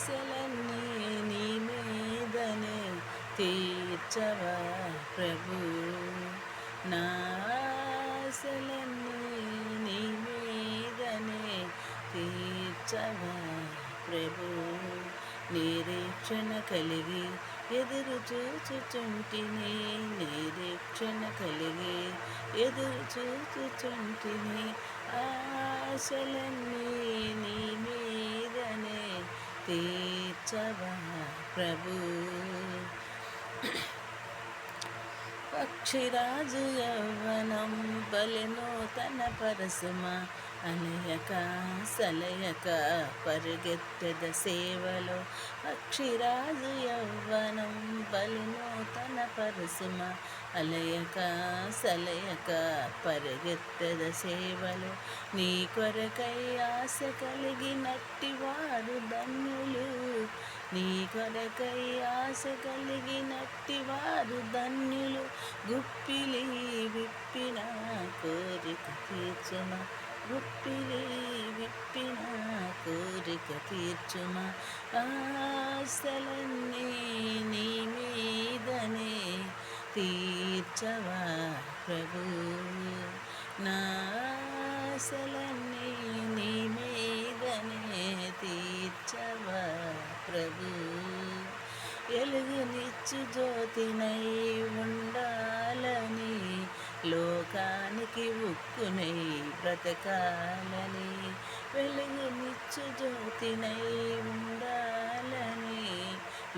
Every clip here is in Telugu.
ఆశలన్నీ నీ మీదనే తీర్చవా ప్రభు. నా ఆశలన్నీ నీ మీదనే తీర్చవా ప్రభు. నిరీక్షణ కలిగి ఎదురు చూచుచుంటిని, నిరీక్షణ కలిగి ఎదురు చూచుచుంటిని. ఆశలన్నీ నీ మీదనే తీర్చవా ప్రభు. పక్షిరాజు యవ్వనం బలెనో తన పరసుమ అలయక సలయక పరుగెత్తెద సేవలో. పక్షిరాజు యవ్వనం బలెనో తన పరసుమ అలయక సలయక పరుగెత్తెద సేవలో. నీ కొరకై ఆశ కలిగినట్టి వారు ధన్యులు, నీ కొరకై ఆశ కలిగినట్టి వారు ధన్యులు. గుప్పిలి విప్పిన కోరిక తీర్చుమా, గుప్పిలి విప్పిన కోరిక తీర్చుమా. ఆశలన్నీ నీ మీదనే తీర్చవా ప్రభు. నా ఆశలన్నీ నీ మీదనే తీర్చవా ప్రభు. ఎలుగునిచ్చు జ్యోతినై ఉండాలని, లోకానికి ఉక్కునై బ్రతకాలని. వెలుగునిచ్చు జ్యోతినై ఉండాలని,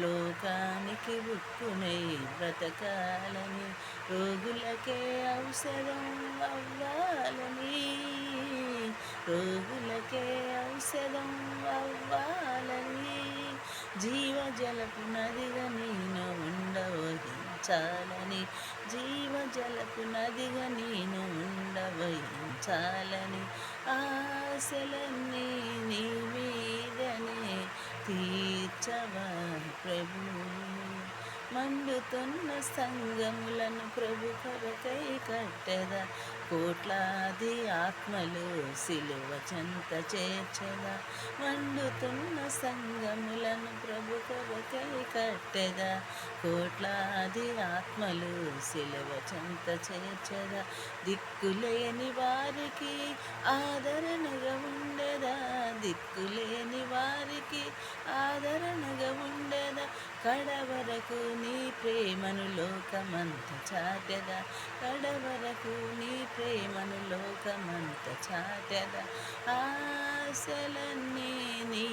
లోకానికి ఉక్కునై బ్రతకాలని. రోగులకే ఔషధం అవ్వాలని, రోగులకే ఔషధం అవ్వాలని. జీవజలపు నదిగా నేను ఉండవహించాలని, జీవజలపు నదిగా నేను ఉండవహించాలని. ఆశలన్నీ నీ మీదనే తీర్చవా ప్రభు. మండుతున్న సంగములను ప్రభు కొరకై కట్టెదా, కోట్లాది ఆత్మలు సిలువ చెంత చేర్చెదా. మండుతున్న సంగములను ప్రభు కొరకై కట్టెదా, కోట్లాది ఆత్మలు సిలువ చెంత చేర్చెదా. దిక్కులేని వారికి ఆదరణగా ఉండేదా, దిక్కులేని వారికి ఆదరణగా ఉండేదా. కడవరకు నీ ప్రేమను లోకమంత చాటెదా, కడవరకు నీ ప్రేమను లోకమంత చాటెదా. ఆశలన్నీ నీ